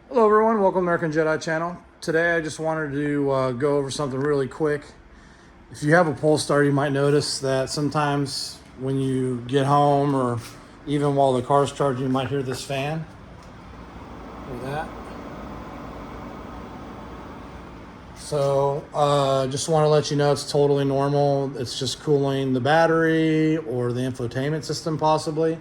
Hello everyone, welcome to American Jedi channel. Today I just wanted to go over something really quick. If you have a Polestar, you might notice that sometimes when you get home or even while the car's charging, you might hear this fan. Hear that? So just want to let you know it's totally normal. It's just cooling the battery or the infotainment system possibly.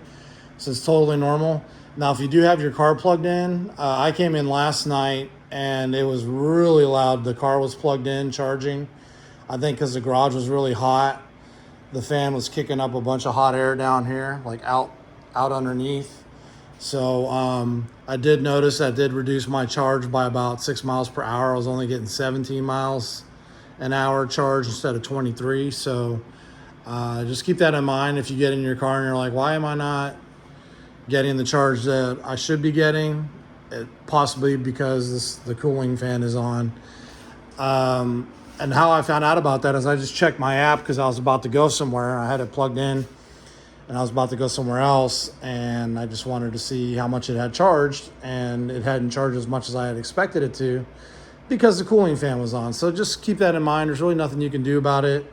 So it's totally normal. Now, if you do have your car plugged in, I came in last night and it was really loud. The car was plugged in, charging. I think because the garage was really hot, the fan was kicking up a bunch of hot air down here, like out underneath. So I did notice that did reduce my charge by about 6 miles per hour. I was only getting 17 miles an hour charge instead of 23. So just keep that in mind if you get in your car and you're like, why am I not getting the charge that I should be getting? Possibly because the cooling fan is on. And how I found out about that is I just checked my app because I was about to go somewhere. I had it plugged in and I was about to go somewhere else, and I just wanted to see how much it had charged, and it hadn't charged as much as I had expected it to because the cooling fan was on. So just keep that in mind. There's really nothing you can do about it.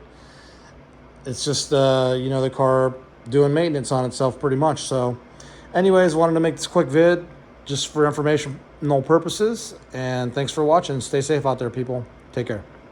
It's just the car doing maintenance on itself pretty much. So anyways, wanted to make this quick vid just for informational purposes, and thanks for watching. Stay safe out there, people. Take care.